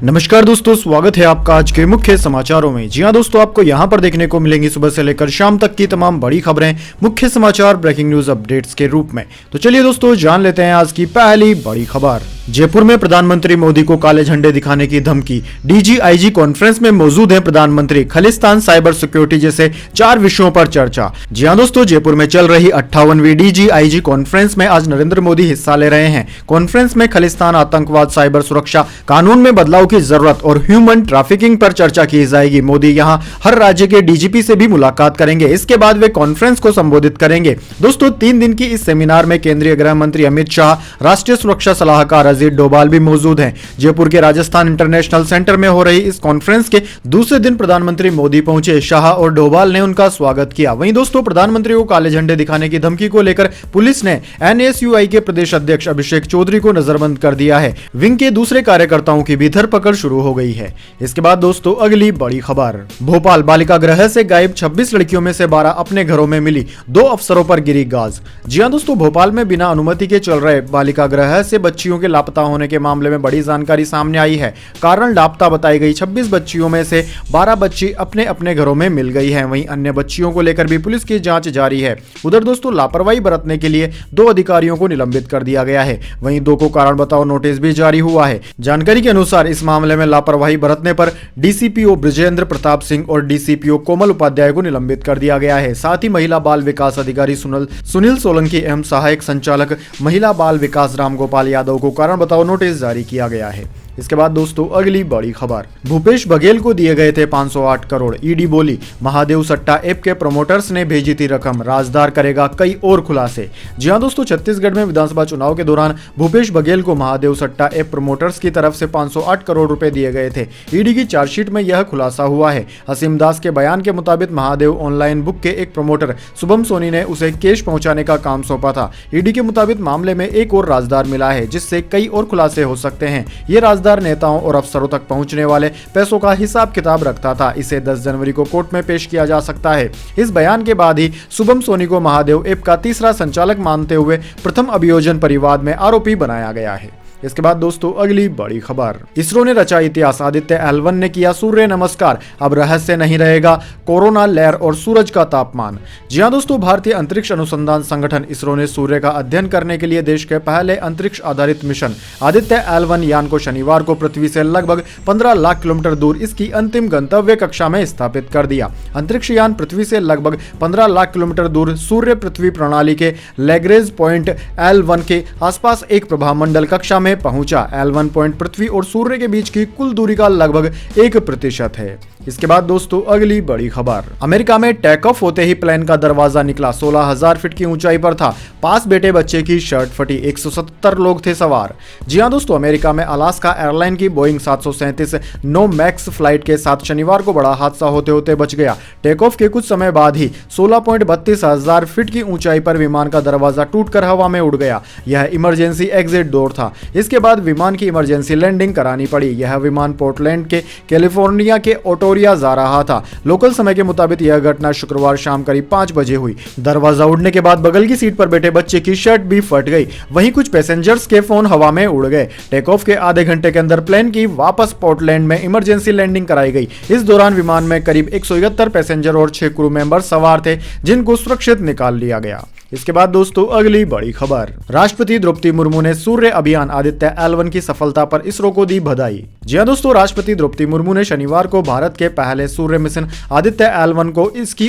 नमस्कार दोस्तों, स्वागत है आपका आज के मुख्य समाचारों में। जी हां दोस्तों, आपको यहां पर देखने को मिलेंगी सुबह से लेकर शाम तक की तमाम बड़ी खबरें मुख्य समाचार ब्रेकिंग न्यूज अपडेट्स के रूप में। तो चलिए दोस्तों, जान लेते हैं आज की पहली बड़ी खबर। जयपुर में प्रधानमंत्री मोदी को काले झंडे दिखाने की धमकी। डीजीआईजी कॉन्फ्रेंस में मौजूद हैं प्रधानमंत्री। खालिस्तान, साइबर सिक्योरिटी जैसे 4 विषयों पर चर्चा। जी हां दोस्तों, जयपुर में चल रही 58वीं डीजीआईजी कॉन्फ्रेंस में आज नरेंद्र मोदी हिस्सा ले रहे हैं। कॉन्फ्रेंस में खालिस्तान, आतंकवाद, साइबर सुरक्षा, कानून में बदलाव की जरूरत और ह्यूमन ट्रैफिकिंग पर चर्चा की जाएगी। मोदी यहां हर राज्य के डीजीपी से भी मुलाकात करेंगे। इसके बाद वे कॉन्फ्रेंस को संबोधित करेंगे। दोस्तों, 3 दिन की इस सेमिनार में केंद्रीय गृह मंत्री अमित शाह, राष्ट्रीय सुरक्षा सलाहकार अजीत डोभाल भी मौजूद हैं। जयपुर के राजस्थान इंटरनेशनल सेंटर में हो रही इस कॉन्फ्रेंस के दूसरे दिन प्रधानमंत्री मोदी पहुंचे। शाह और डोभाल ने उनका स्वागत किया। वहीं दोस्तों, प्रधानमंत्री को काले झंडे दिखाने की धमकी को लेकर पुलिस ने एनएसयूआई के प्रदेश अध्यक्ष अभिषेक चौधरी को नजरबंद कर दिया है। विंग के दूसरे कार्यकर्ताओं की भी धरपकड़ शुरू हो गई है। इसके बाद दोस्तों, अगली बड़ी खबर। भोपाल बालिका गृह से गायब 26 लड़कियों में से 12 अपने घरों में मिली। 2 अफसरों पर गिरी गाज। जी हां दोस्तों, भोपाल में बिना अनुमति के चल रहे बालिका गृह से बच्चियों के लापता होने के मामले में बड़ी जानकारी सामने आई है। कारण लापता बताई गई 26 बच्चियों में से 12 बच्ची अपने अपने घरों में मिल गई हैं। वहीं अन्य बच्चियों को लेकर भी पुलिस की जांच जारी है। उधर दोस्तों, लापरवाही बरतने के लिए 2 अधिकारियों को निलंबित कर दिया गया है। वहीं 2 को कारण बताओ नोटिस भी जारी हुआ है। जानकारी के अनुसार इस मामले में लापरवाही बरतने पर डीसीपीओ ब्रजेंद्र प्रताप सिंह और डीसीपीओ कोमल उपाध्याय को निलंबित कर दिया गया है। साथ ही महिला बाल विकास अधिकारी सुनील सोलंकी एवं सहायक संचालक महिला बाल विकास रामगोपाल यादव को कारण बताओ नोटिस जारी किया गया है। इसके बाद दोस्तों, अगली बड़ी खबर। भूपेश बघेल को दिए गए थे 508 करोड़। ईडी बोली महादेव सट्टा ऐप के प्रमोटर्स ने भेजी थी रकम। राजदार करेगा कई और खुलासे। जी हां दोस्तों, छत्तीसगढ़ में विधानसभा चुनाव के दौरान भूपेश बघेल को महादेव सट्टा ऐप प्रमोटर्स की तरफ से 508 करोड़ रुपए दिए गए थे। ईडी की चार्जशीट में यह खुलासा हुआ है। असीम दास के बयान के मुताबिक महादेव ऑनलाइन बुक के एक प्रमोटर शुभम सोनी ने उसे कैश पहुंचाने का काम सौंपा था। ईडी के मुताबिक मामले में एक और राजदार मिला है, जिससे कई और खुलासे हो सकते हैं। ये राजदार नेताओं और अफसरों तक पहुंचने वाले पैसों का हिसाब किताब रखता था। इसे 10 जनवरी को कोर्ट में पेश किया जा सकता है। इस बयान के बाद ही शुभम सोनी को महादेव ऐप का तीसरा संचालक मानते हुए प्रथम अभियोजन परिवाद में आरोपी बनाया गया है। इसके बाद दोस्तों, अगली बड़ी खबर। इसरो ने रचा इतिहास। आदित्य L1 ने किया सूर्य नमस्कार। अब रहस्य नहीं रहेगा कोरोना लहर और सूरज का तापमान। जी हां दोस्तों, भारतीय अंतरिक्ष अनुसंधान संगठन इसरो ने सूर्य का अध्ययन करने के लिए देश के पहले अंतरिक्ष आधारित मिशन आदित्य L1 यान को शनिवार को पृथ्वी से लगभग 15 लाख किलोमीटर दूर इसकी अंतिम गंतव्य कक्षा में स्थापित कर दिया। अंतरिक्ष यान पृथ्वी से लगभग 15 लाख किलोमीटर दूर सूर्य पृथ्वी प्रणाली के लैग्रेंज पॉइंट L1 के आसपास एक प्रभामंडल कक्षा में पहुंचा। L1 पॉइंट पृथ्वी और सूर्य के बीच की कुल दूरी का लगभग 1% है। इसके बाद दोस्तों, अगली बड़ी खबर। अमेरिका में टेक ऑफ होते ही प्लेन का दरवाजा निकला। 16,000 फीट की ऊंचाई पर था। पास बैठे बच्चे की शर्ट फटी। 177 लोग थे सवार। जी हां दोस्तों, अमेरिका में अलास्का एयरलाइन की बोइंग 737 नो मैक्स फ्लाइट के साथ शनिवार को बड़ा हादसा होते होते बच गया। टेक ऑफ के कुछ समय बाद ही 16.32 फीट की ऊंचाई पर विमान का दरवाजा टूटकर हवा में उड़ गया। यह इमरजेंसी एग्जिट डोर था। इसके बाद विमान की इमरजेंसी लैंडिंग करानी पड़ी। यह विमान पोर्टलैंड के कैलिफोर्निया के जा रहा था। लोकल समय के मुताबिक यह घटना शुक्रवार शाम करीब 5 बजे हुई। दरवाजा उड़ने के बाद बगल की सीट पर बैठे बच्चे की शर्ट भी फट गई। वहीं कुछ पैसेंजर्स के फोन हवा में उड़ गए। टेक ऑफ के आधे घंटे के अंदर प्लेन की वापस पोर्टलैंड में इमरजेंसी लैंडिंग कराई गई। इस दौरान विमान में करीब 171 पैसेंजर और 6 क्रू मेंबर सवार थे, जिनको सुरक्षित निकाल लिया गया। इसके बाद दोस्तों, अगली बड़ी खबर। राष्ट्रपति द्रौपदी मुर्मू ने सूर्य अभियान आदित्य L1 की सफलता पर इसरो को दी बधाई। जी हां दोस्तों, राष्ट्रपति द्रौपदी मुर्मू ने शनिवार को भारत के पहले सूर्य मिशन आदित्य L1 को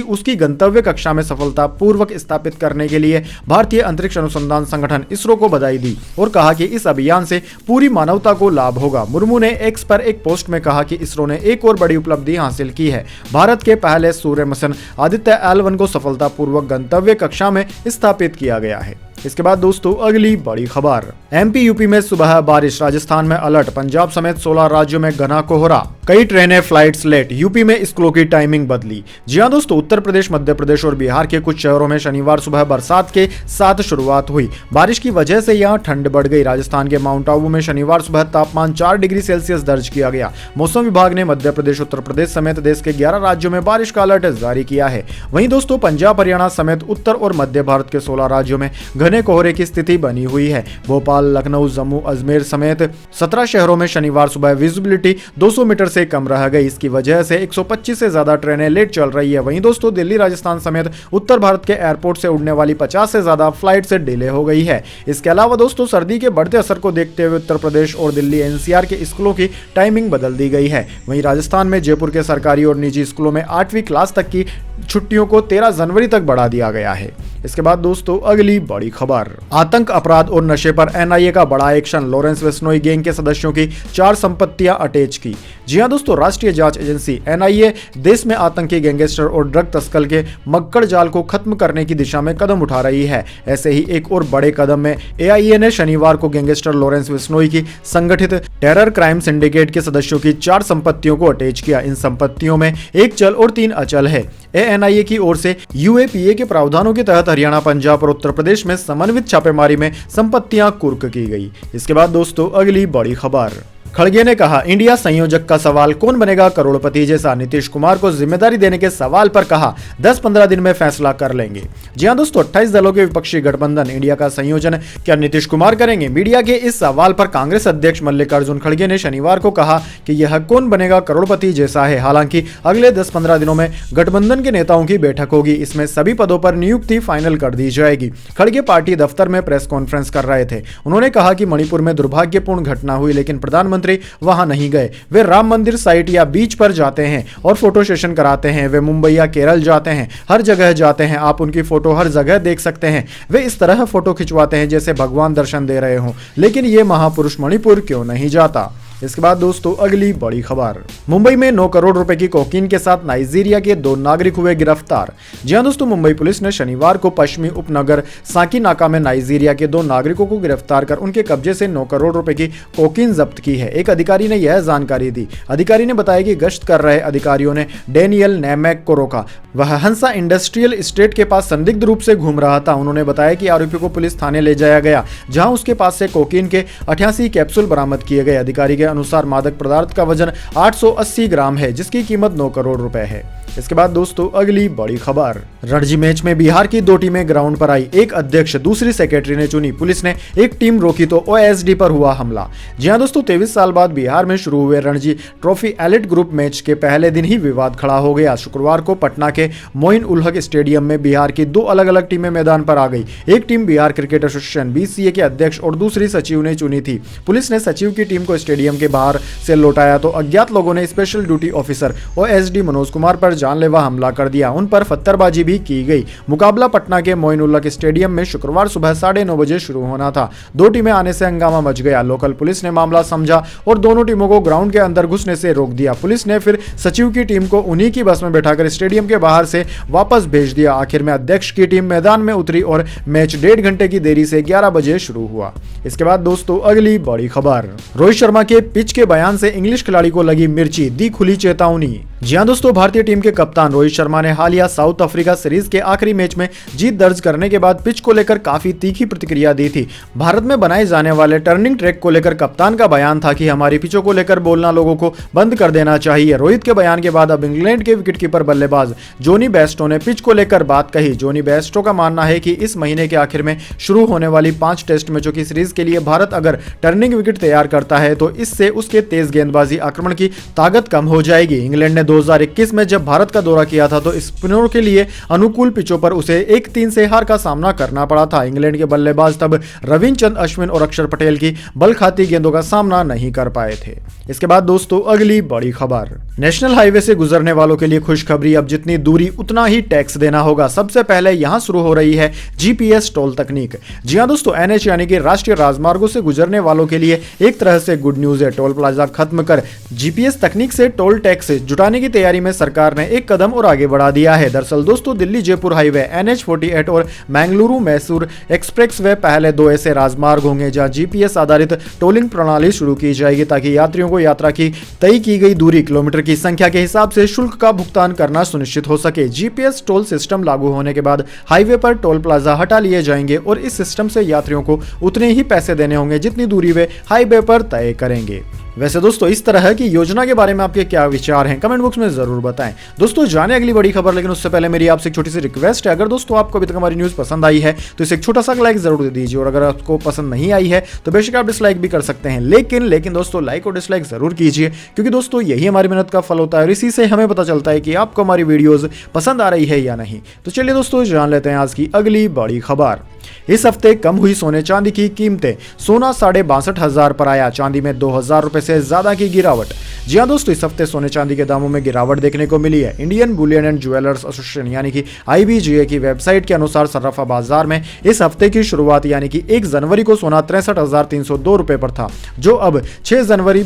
उसकी गंतव्य कक्षा में सफलता पूर्वक स्थापित करने के लिए भारतीय अंतरिक्ष अनुसंधान संगठन इसरो को बधाई दी और कहा कि इस अभियान से पूरी मानवता को लाभ होगा। मुर्मू ने एक्स पर एक पोस्ट में कहा कि इसरो ने एक और बड़ी उपलब्धि हासिल की है। भारत के पहले सूर्य मिशन आदित्य L1 को सफलतापूर्वक गंतव्य कक्षा में स्थापित किया गया है। इसके बाद दोस्तों, अगली बड़ी खबर। एमपी यूपी में सुबह बारिश। राजस्थान में अलर्ट। पंजाब समेत 16 राज्यों में घना कोहरा। कई ट्रेनें फ्लाइट्स लेट। यूपी में स्कूलों की टाइमिंग बदली। जी हां दोस्तों, उत्तर प्रदेश, मध्य प्रदेश और बिहार के कुछ शहरों में शनिवार सुबह बरसात के साथ शुरुआत हुई। बारिश की वजह से यहां ठंड बढ़ गई। राजस्थान के माउंट आबू में शनिवार सुबह तापमान 4 डिग्री सेल्सियस दर्ज किया गया। मौसम विभाग ने मध्य प्रदेश, उत्तर प्रदेश समेत देश के 11 राज्यों में बारिश का अलर्ट जारी किया है। वहीं दोस्तों, पंजाब, हरियाणा समेत उत्तर और मध्य भारत के 16 राज्यों में घने घने कोहरे की स्थिति बनी हुई है। भोपाल, लखनऊ, जम्मू, अजमेर समेत 17 शहरों में शनिवार सुबह विजिबिलिटी 200 मीटर से कम रह गई। इसकी वजह से 125 से ज्यादा ट्रेनें लेट चल रही है। वहीं दोस्तों दिल्ली, राजस्थान समेत उत्तर भारत के एयरपोर्ट से उड़ने वाली 50 से ज्यादा फ्लाइट से डिले हो गई है। इसके अलावा दोस्तों सर्दी के बढ़ते असर को देखते हुए उत्तर प्रदेश और दिल्ली एनसीआर के स्कूलों की टाइमिंग बदल दी गई है। वहीं राजस्थान में जयपुर के सरकारी और निजी स्कूलों में 8वीं क्लास तक की छुट्टियों को 13 जनवरी तक बढ़ा दिया गया है। इसके बाद दोस्तों अगली बड़ी खबर, आतंक, अपराध और नशे पर एनआईए का बड़ा एक्शन। लॉरेंस बिश्नोई गैंग के सदस्यों की 4 संपत्तियां अटैच की। जी हां दोस्तों, राष्ट्रीय जांच एजेंसी एनआईए देश में आतंकी, गैंगस्टर और ड्रग तस्कर के मक्कड़ जाल को खत्म करने की दिशा में कदम उठा रही है। ऐसे ही एक और बड़े कदम में एआईए ने शनिवार को गैंगस्टर लॉरेंस बिश्नोई की संगठित टेरर क्राइम सिंडिकेट के सदस्यों की 4 संपत्तियों को अटैच किया। इन संपत्तियों में 1 चल और 3 अचल है। एएनआईए की ओर से यूएपीए के प्रावधानों के तहत हरियाणा, पंजाब और उत्तर प्रदेश में समन्वित छापेमारी में संपत्तियां कुर्क की गई। इसके बाद दोस्तों अगली बड़ी खबर, खड़गे ने कहा इंडिया संयोजक का सवाल कौन बनेगा करोड़पति जैसा। नीतीश कुमार को जिम्मेदारी देने के सवाल पर कहा 10-15 दिन में फैसला कर लेंगे। जी हां दोस्तों, 28 दलों के विपक्षी गठबंधन इंडिया का संयोजन क्या नीतीश कुमार करेंगे? मीडिया के इस सवाल पर कांग्रेस अध्यक्ष मल्लिकार्जुन खड़गे ने शनिवार को कहा कि यह कौन बनेगा करोड़पति जैसा है। हालांकि अगले 10-15 दिनों में गठबंधन के नेताओं की बैठक होगी। इसमें सभी पदों पर नियुक्ति फाइनल कर दी जाएगी। खड़गे पार्टी दफ्तर में प्रेस कॉन्फ्रेंस कर रहे थे। उन्होंने कहा कि मणिपुर में दुर्भाग्यपूर्ण घटना हुई, लेकिन प्रधानमंत्री वहां नहीं गए। वे राम मंदिर साइट या बीच पर जाते हैं और फोटो सेशन कराते हैं। वे मुंबई या केरल जाते हैं, हर जगह जाते हैं। आप उनकी फोटो हर जगह देख सकते हैं। वे इस तरह फोटो खिंचवाते हैं जैसे भगवान दर्शन दे रहे हों। लेकिन ये महापुरुष मणिपुर क्यों नहीं जाता? इसके बाद दोस्तों अगली बड़ी खबर, मुंबई में 9 करोड़ रुपए की कोकीन के साथ नाइजीरिया के 2 नागरिक हुए गिरफ्तार। जी हां दोस्तों, मुंबई पुलिस ने शनिवार को पश्चिमी उपनगर साकीनाका में नाइजीरिया के 2 नागरिकों को गिरफ्तार कर उनके कब्जे से 9 करोड़ रुपए की कोकीन जब्त की है। एक अधिकारी ने यह जानकारी दी। अधिकारी ने बताया कि गश्त कर रहे अधिकारियों ने डेनियल नेमैक को रोका। वह हंसा इंडस्ट्रियल एस्टेट के पास संदिग्ध रूप से घूम रहा था। उन्होंने बताया कि आरोपी को पुलिस थाने ले जाया गया, जहां उसके पास से कोकीन के 88 कैप्सूल बरामद किए गए। अधिकारी के अनुसार मादक पदार्थ का वजन 880 ग्राम है, जिसकी कीमत 9 करोड़ रुपए है। इसके बाद दोस्तों अगली बड़ी खबर, रणजी मैच में बिहार की 2 टीमें ग्राउंड पर आई। एक अध्यक्ष दूसरी सेक्रेटरी ने चुनी। पुलिस ने एक टीम रोकी तो ओएसडी पर हुआ हमला। जी हां दोस्तों, 23 साल बाद बिहार में शुरू हुए Ranji trophy elite group match के पहले दिन ही विवाद खड़ा हो गया। शुक्रवार को पटना के मोइन उल हक स्टेडियम में बिहार की 2 अलग अलग टीमें मैदान पर आ गई। एक team Bihar cricket association BCA के अध्यक्ष और दूसरी सचिव ने चुनी थी। पुलिस ने सचिव की टीम को स्टेडियम के बाहर से लौटाया तो अज्ञात लोगों ने special duty officer OSD Manoj Kumar पर जानलेवा हमला कर दिया। उन पर पत्थरबाजी भी की गई। मुकाबला पटना के मोइन उल हक स्टेडियम में शुक्रवार सुबह 9:30 बजे शुरू होना था। 2 टीमें आने से हंगामा मच गया। लोकल पुलिस ने मामला समझा और दोनों टीमों को ग्राउंड के अंदर घुसने से रोक दिया। पुलिस ने फिर सचिव की टीम को उन्हीं की बस में बैठाकर स्टेडियम के बाहर से वापस भेज दिया। आखिर में अध्यक्ष की टीम मैदान में उतरी और मैच 1.5 घंटे की देरी से 11 बजे शुरू हुआ। इसके बाद दोस्तों अगली बड़ी खबर, रोहित शर्मा के पिच के बयान से इंग्लिश खिलाड़ी को लगी मिर्ची, दी खुली चेतावनी। जी हां दोस्तों, भारतीय टीम के कप्तान रोहित शर्मा ने हालिया साउथ अफ्रीका सीरीज के आखिरी मैच में जीत दर्ज करने के बाद पिच को लेकर काफी तीखी प्रतिक्रिया दी थी। भारत में बनाए जाने वाले टर्निंग ट्रैक को लेकर कप्तान का बयान था कि हमारी पिचों को लेकर बोलना लोगों को बंद कर देना चाहिए। रोहित के बयान के बाद अब इंग्लैंड के विकेटकीपर बल्लेबाज जोनी बेस्टो ने पिच को लेकर बात कही। जोनी बेस्टो का मानना है कि इस महीने के आखिर में शुरू होने वाली 5 टेस्ट मैचों की सीरीज के लिए भारत अगर टर्निंग विकेट तैयार करता है तो इससे उसके तेज गेंदबाजी आक्रमण की ताकत कम हो जाएगी। इंग्लैंड ने 2021 में जब भारत का दौरा किया था तो स्पिनरों के लिए अनुकूल पिचों पर उसे 1-3 से हार का सामना करना पड़ा था। इंग्लैंड के बल्लेबाज तब रविचंद्रन अश्विन और अक्षर पटेल की बलखाती गेंदों का सामना नहीं कर पाए थे। इसके बाद दोस्तों अगली बड़ी खबर, नेशनल हाईवे से गुजरने वालों के लिए खुशखबरी, अब जितनी दूरी उतना ही टैक्स देना होगा। सबसे पहले यहां शुरू हो रही है जीपीएस टोल तकनीक। जी हां दोस्तों, एनएच यानी कि राष्ट्रीय राजमार्गों से गुजरने वालों के लिए एक तरह से गुड न्यूज है। टोल प्लाजा खत्म कर जीपीएस तकनीक से टोल टैक्स जुटाने की तैयारी में सरकार ने एक कदम और आगे बढ़ा दिया है। दरअसल दोस्तों, दिल्ली जयपुर हाईवे NH48 और मैंगलुरु मैसूर एक्सप्रेसवे पहले 2 ऐसे राजमार्ग होंगे जहां जीपीएस आधारित टोलिंग प्रणाली शुरू की जाएगी, ताकि यात्रियों को यात्रा की तय की गई दूरी, किलोमीटर की संख्या के हिसाब से शुल्क का भुगतान करना सुनिश्चित हो सके। जीपीएस टोल सिस्टम लागू होने के बाद हाईवे पर टोल प्लाजा हटा लिए जाएंगे और इस सिस्टम से यात्रियों को उतने ही पैसे देने होंगे जितनी दूरी वे हाईवे पर तय करेंगे। वैसे दोस्तों इस तरह की योजना के बारे में आपके क्या विचार हैं, कमेंट बॉक्स में जरूर बताएं। दोस्तों जाने अगली बड़ी खबर, लेकिन उससे पहले मेरी आपसे एक छोटी सी रिक्वेस्ट है, अगर दोस्तों आपको अभी तक हमारी न्यूज पसंद आई है तो इसे एक छोटा सा लाइक जरूर दे दीजिए, और अगर आपको पसंद नहीं आई है तो बेशक आप डिसलाइक भी कर सकते हैं, लेकिन दोस्तों लाइक और डिसलाइक जरूर कीजिए, क्योंकि दोस्तों यही हमारी मेहनत का फल होता है और इसी से हमें पता चलता है कि आपको हमारी वीडियोस पसंद आ रही है या नहीं। तो चलिए दोस्तों जान लेते हैं आज की अगली बड़ी खबर। इस हफ्ते कम हुई सोने चांदी की कीमतें, सोना 62,500 पर आया, चांदी में 2,000 रुपए से ज्यादा की गिरावट। जी हां दोस्तों, इस हफ्ते सोने चांदी के दामों में गिरावट देखने को मिली है। Indian Boolean and jewellers association यानी कि IBGA की वेबसाइट के अनुसार सर्राफा बाजार में इस हफ्ते की शुरुआत यानी कि 1 जनवरी को सोना 63,302 रुपए पर था, जो अब 6 जनवरी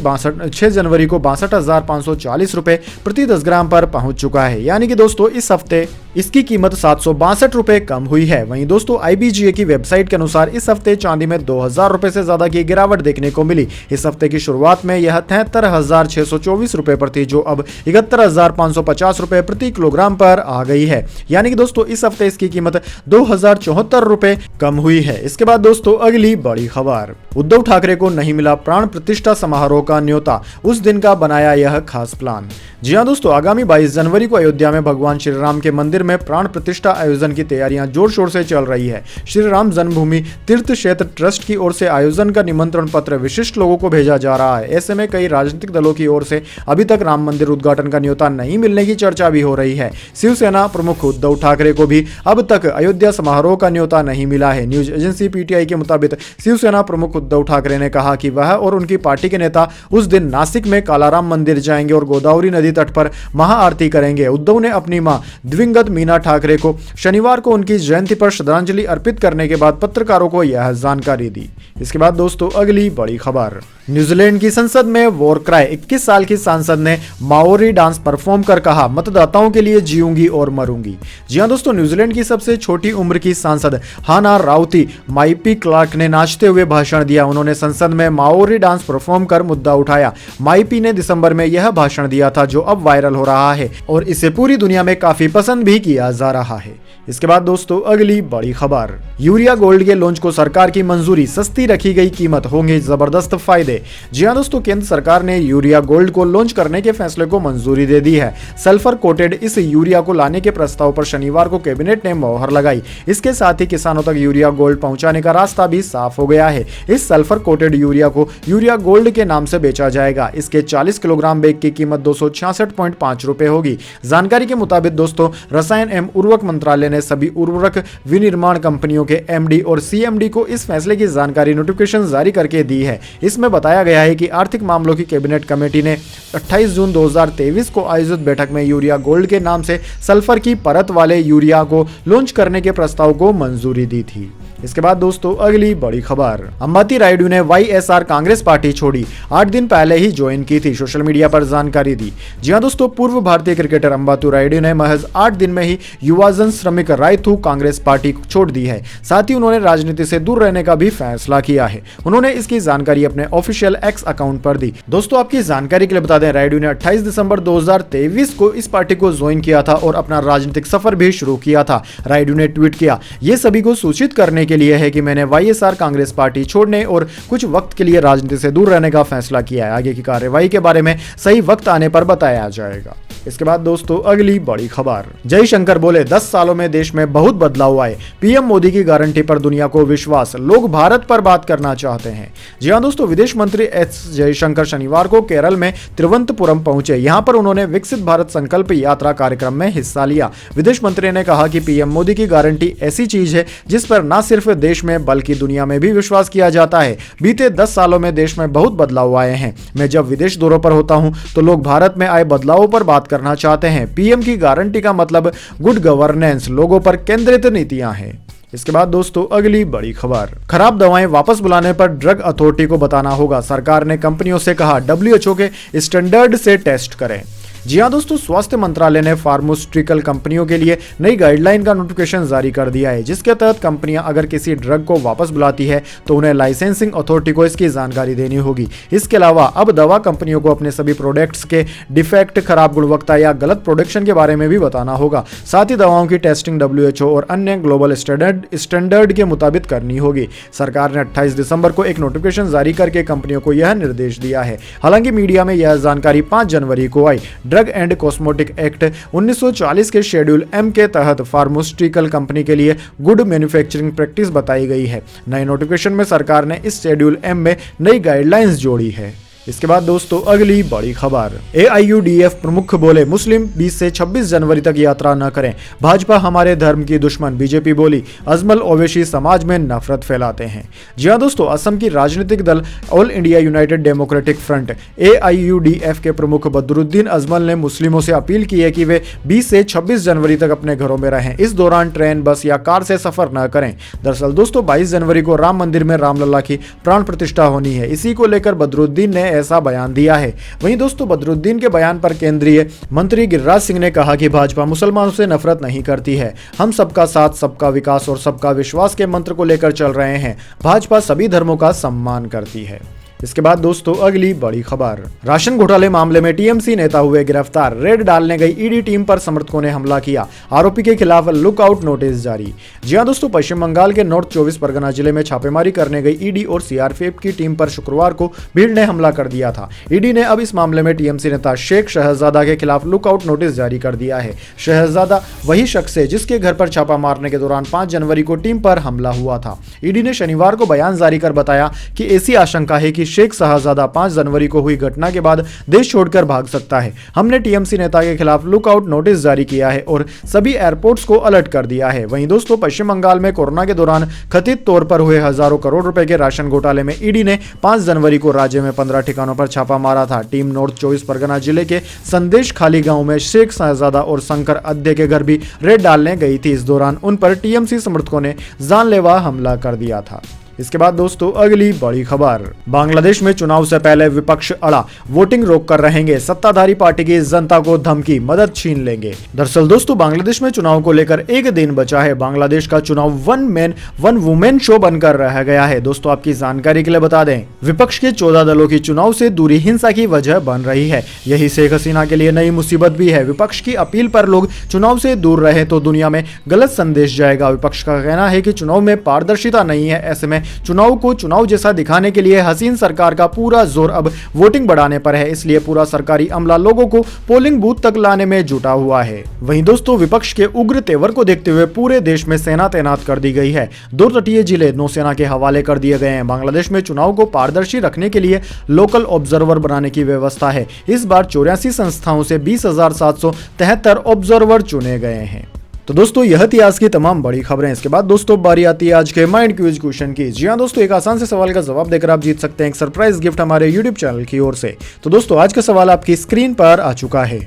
को 62,540 रुपए प्रति 10 ग्राम पर पहुंच चुका है। यानी कि दोस्तों इस हफ्ते इसकी कीमत 762 रुपए कम हुई है। वहीं दोस्तों IBGA की वेबसाइट के अनुसार इस हफ्ते चांदी में 2,000 रुपए से ज्यादा की गिरावट देखने को मिली। इस हफ्ते की शुरुआत में यह 73,624 रुपए पर थी, जो अब 71,550 रुपए प्रति किलोग्राम पर आ गई है। यानी कि दोस्तों इस हफ्ते इसकी कीमत 2,074 रुपए कम हुई है। इसके बाद दोस्तों अगली बड़ी खबर, उद्धव ठाकरे को नहीं मिला प्राण प्रतिष्ठा समारोह का न्योता, उस दिन का बनाया यह खास प्लान। जी हां दोस्तों, आगामी 22 जनवरी को अयोध्या में भगवान श्री राम के मंदिर में प्राण प्रतिष्ठा आयोजन की तैयारियां जोर शोर से चल रही है। श्री राम जन्मभूमि तीर्थ क्षेत्र ट्रस्ट की ओर से आयोजन का निमंत्रण पत्र विशिष्ट लोगों को भेजा जा रहा है। ऐसे में कई राजनीतिक दलों की ओर से अभी तक राम मंदिर उद्घाटन का न्योता नहीं मिलने की चर्चा भी हो रही है। शिवसेना प्रमुख उद्धव ठाकरे को भी अब तक अयोध्या समारोह का न्योता नहीं मिला है। न्यूज एजेंसी PTI के मुताबिक शिवसेना प्रमुख उद्धव ठाकरे ने कहा कि वह और उनकी पार्टी के नेता उस दिन नासिक में कालाराम मंदिर जाएंगे और गोदावरी नदी तट पर महाआरती करेंगे। उद्धव ने अपनी मां दिवंगत मीना ठाकरे को शनिवार को उनकी जयंती पर श्रद्धांजलि अर्पित करने के बाद पत्रकारों को यह जानकारी दी। इसके बाद दोस्तों अगली बड़ी खबर, न्यूजीलैंड की संसद में वॉर क्राई, 21 साल की सांसद ने माओरी डांस परफॉर्म कर कहा, मतदाताओं के लिए जीऊंगी और मरूंगी। जी हां दोस्तों, न्यूजीलैंड की सबसे छोटी उम्र की सांसद हाना राउती माइपी क्लार्क ने नाचते हुए भाषण दिया। उन्होंने संसद में माओरी डांस परफॉर्म कर मुद्दा उठाया। माइपी ने दिसंबर में यह भाषण दिया था, जो अब वायरल हो रहा है और इसे पूरी दुनिया में काफी पसंद भी किया जा रहा है। इसके बाद दोस्तों अगली बड़ी खबर, यूरिया गोल्ड के लॉन्च को सरकार की मंजूरी, सस्ती रखी गई कीमत, होंगे जबरदस्त फायदे। जी हां दोस्तों, केंद्र सरकार ने यूरिया गोल्ड को लॉन्च करने के फैसले को मंजूरी दे दी है। सल्फर कोटेड इस यूरिया को लाने के प्रस्ताव पर शनिवार को कैबिनेट ने मोहर लगाई। इसके साथ ही किसानों तक यूरिया गोल्ड पहुंचाने का रास्ता भी साफ हो गया है। इस सल्फर कोटेड यूरिया को यूरिया गोल्ड के नाम से बेचा जाएगा। इसके 40 किलोग्राम बैग की कीमत 266.5 रुपए होगी। जानकारी के मुताबिक दोस्तों, रसायन एवं उर्वरक मंत्रालय ने सभी उर्वरक विनिर्माण कंपनियों के MD और CMD को इस फैसले की जानकारी नोटिफिकेशन जारी करके दी है। इसमें बताया गया है कि आर्थिक मामलों की कैबिनेट कमेटी ने 28 जून 2023 को आयोजित बैठक में यूरिया गोल्ड के नाम से सल्फर की परत वाले यूरिया को लॉन्च करने के प्रस्ताव को मंजूरी दी थी। इसके बाद दोस्तों अगली बड़ी खबर, अंबाती रायडू ने YSR कांग्रेस पार्टी छोड़ी, 8 दिन पहले ही ज्वाइन की थी, सोशल मीडिया पर जानकारी दी। जी हां दोस्तों, पूर्व भारतीय क्रिकेटर अंबाती रायडू ने महज 8 दिन में ही युवाजन श्रमिक रायथू कांग्रेस पार्टी छोड़ दी है। साथ ही उन्होंने राजनीति से दूर रहने का भी फैसला किया है। उन्होंने इसकी जानकारी अपने ऑफिशियल X अकाउंट पर दी। दोस्तों आपकी जानकारी के लिए बता दें, रायडू ने 28 दिसंबर 2023 को इस पार्टी को ज्वाइन किया था और अपना राजनीतिक सफर भी शुरू किया था। रायडू ने ट्वीट किया, ये सभी को सूचित करने के लिए है कि मैंने YSR कांग्रेस पार्टी छोड़ने और कुछ वक्त के लिए राजनीति से दूर रहने का फैसला किया है। आगे की कार्यवाही के बारे में सही वक्त आने पर बताया जाएगा। इसके बाद दोस्तों अगली बड़ी खबर, जयशंकर बोले 10 सालों में देश में बहुत बदलाव आए, PM मोदी की गारंटी पर दुनिया को विश्वास, लोग भारत पर बात करना चाहते हैं। जी हां दोस्तों, विदेश मंत्री S जयशंकर शनिवार को केरल में तिरुवनंतपुरम पहुंचे। यहां पर उन्होंने विकसित भारत संकल्प यात्रा कार्यक्रम में हिस्सा लिया। विदेश मंत्री ने कहा कि PM मोदी की गारंटी ऐसी चीज है जिस पर न सिर्फ देश में बल्कि दुनिया में भी विश्वास किया जाता है। बीते 10 सालों में देश में बहुत बदलाव आए हैं। मैं जब विदेश दौरों पर होता हूं तो लोग भारत में आए बदलावों पर बात करना चाहते हैं। PM की गारंटी का मतलब गुड गवर्नेंस, लोगों पर केंद्रित नीतियां हैं। इसके बाद दोस्तों अगली बड़ी खबर, खराब दवाएं वापस बुलाने पर ड्रग अथॉरिटी को बताना होगा, सरकार ने कंपनियों से कहा WHO के स्टैंडर्ड से टेस्ट करें। जी हाँ दोस्तों, स्वास्थ्य मंत्रालय ने फार्मास्यूटिकल कंपनियों के लिए नई गाइडलाइन का नोटिफिकेशन जारी कर दिया है, जिसके तहत कंपनियां अगर किसी ड्रग को वापस बुलाती है तो उन्हें लाइसेंसिंग अथॉरिटी को इसकी जानकारी देनी होगी। इसके अलावा अब दवा कंपनियों को अपने सभी प्रोडक्ट्स के डिफेक्ट, खराब गुणवत्ता या गलत प्रोडक्शन के बारे में भी बताना होगा। साथ ही दवाओं की टेस्टिंग WHO और अन्य ग्लोबल स्टैंडर्ड के मुताबिक करनी होगी। सरकार ने 28 दिसंबर को एक नोटिफिकेशन जारी करके कंपनियों को यह निर्देश दिया है। हालांकि मीडिया में यह जानकारी 5 जनवरी को आई। ड्रग एंड कॉस्मेटिक एक्ट 1940 के शेड्यूल M के तहत फार्मास्यूटिकल कंपनी के लिए गुड मैन्युफैक्चरिंग प्रैक्टिस बताई गई है। नए नोटिफिकेशन में सरकार ने इस शेड्यूल M में नई गाइडलाइंस जोड़ी है। इसके बाद दोस्तों अगली बड़ी खबर, AIUDF प्रमुख बोले मुस्लिम 20 से 26 जनवरी तक यात्रा न करें, भाजपा हमारे धर्म की दुश्मन। बीजेपी बोली अजमल ओवैसी समाज में नफरत फैलाते हैं। जी हाँ दोस्तों, असम की राजनीतिक दल all India United democratic front AIUDF के प्रमुख बदरुद्दीन अजमल ने मुस्लिमों से अपील की है कि वे 20 से 26 जनवरी तक अपने घरों में रहें। इस दौरान ट्रेन, बस या कार से सफर न करें। दरअसल दोस्तों 22 जनवरी को राम मंदिर में रामलला की प्राण प्रतिष्ठा होनी है। इसी को लेकर बदरुद्दीन ने ऐसा बयान दिया है। वहीं दोस्तों बदरुद्दीन के बयान पर केंद्रीय मंत्री गिरिराज सिंह ने कहा कि भाजपा मुसलमानों से नफरत नहीं करती है। हम सबका साथ, सबका विकास और सबका विश्वास के मंत्र को लेकर चल रहे हैं। भाजपा सभी धर्मों का सम्मान करती है। इसके बाद दोस्तों अगली बड़ी खबर, राशन घोटाले मामले में TMC नेता हुए गिरफ्तार। रेड डालने गई ED टीम पर समर्थकों ने हमला किया। आरोपी के खिलाफ लुकआउट नोटिस जारी। जी हां दोस्तों, पश्चिम बंगाल के नॉर्थ 24 परगना जिले में छापेमारी करने गई ED और CRPF की टीम पर शुक्रवार को भीड़ ने हमला कर दिया था। ED ने अब इस मामले में TMC नेता शेख शहजादा के खिलाफ लुकआउट नोटिस जारी कर दिया है। शहजादा वही शख्स है जिसके घर पर छापा मारने के दौरान 5 जनवरी को टीम पर हमला हुआ था। ED ने शनिवार को बयान जारी कर बताया कि ऐसी आशंका है कि शेख शहजादा 5 जनवरी को हुई घटना के बाद देश छोड़कर भाग सकता है। हमने TMC नेता के खिलाफ लुकआउट नोटिस जारी किया है और सभी एयरपोर्ट्स को अलर्ट कर दिया है। वहीं दोस्तों पश्चिम बंगाल में कोरोना के दौरान कथित तौर पर हुए हजारों करोड़ रुपए के राशन घोटाले में ED ने 5 जनवरी को राज्य में 15 ठिकानों पर छापा मारा था। टीम नॉर्थ 24 परगना जिले के संदेश खाली गांव में शेख शहजादा और शंकर अध्य के घर भी रेड डालने गई थी। इस दौरान उन पर TMC समर्थकों ने जानलेवा हमला कर दिया था। इसके बाद दोस्तों अगली बड़ी खबर, बांग्लादेश में चुनाव से पहले विपक्ष अड़ा, वोटिंग रोक कर रहेंगे। सत्ताधारी पार्टी की जनता को धमकी, मदद छीन लेंगे। दरअसल दोस्तों बांग्लादेश में चुनाव को लेकर एक दिन बचा है। बांग्लादेश का चुनाव one man one women show बनकर रह गया है। दोस्तों आपकी जानकारी के लिए बता दें, विपक्ष के 14 दलों की चुनाव से दूरी हिंसा की वजह बन रही है। यही शेख हसीना के लिए नई मुसीबत भी है। विपक्ष की अपील पर लोग चुनाव से दूर रहे तो दुनिया में गलत संदेश जाएगा। विपक्ष का कहना है कि चुनाव में पारदर्शिता नहीं है। ऐसे में चुनाव को चुनाव जैसा दिखाने के लिए हसीन सरकार का पूरा जोर अब वोटिंग बढ़ाने पर है। इसलिए पूरा सरकारी अमला लोगों को पोलिंग बूथ तक लाने में जुटा हुआ है। वहीं दोस्तों विपक्ष के उग्र तेवर को देखते हुए पूरे देश में सेना तैनात कर दी गई है। 2 तटीय जिले नौसेना के हवाले कर दिए गए हैं। बांग्लादेश में चुनाव को पारदर्शी रखने के लिए लोकल ऑब्जर्वर बनाने की व्यवस्था है। इस बार 84 संस्थाओं से 20,773 ऑब्जर्वर चुने गए हैं। तो दोस्तों यह थी आज की तमाम बड़ी खबरें। इसके बाद दोस्तों बारी आती है आज के माइंड क्विज क्वेश्चन की। जी हां दोस्तों, एक आसान से सवाल का जवाब देकर आप जीत सकते हैं एक सरप्राइज गिफ्ट हमारे YouTube चैनल की ओर से। तो दोस्तों आज का सवाल आपकी स्क्रीन पर आ चुका है।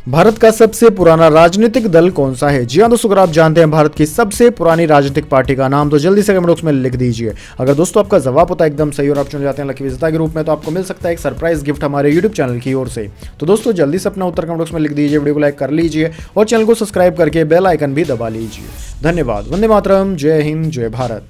भारत का सबसे पुराना राजनीतिक दल कौन सा है? जी हां दोस्तों, अगर आप जानते हैं भारत की सबसे पुरानी राजनीतिक पार्टी का नाम तो जल्दी से कमेंट बॉक्स में लिख दीजिए। अगर दोस्तों आपका जवाब होता है एकदम सही और आप चुन जाते हैं लकी विजेता के रूप में, तो आपको मिल सकता है एक सरप्राइज गिफ्ट हमारे YouTube चैनल की ओर से। तो दोस्तों जल्दी से अपना उत्तर कमेंट बॉक्स में लिख दीजिए, वीडियो को लाइक कर लीजिए और चैनल को सब्सक्राइब करके बेल आइकन भी दबा लीजिए। धन्यवाद। वंदे मातरम। जय हिंद, जय भारत।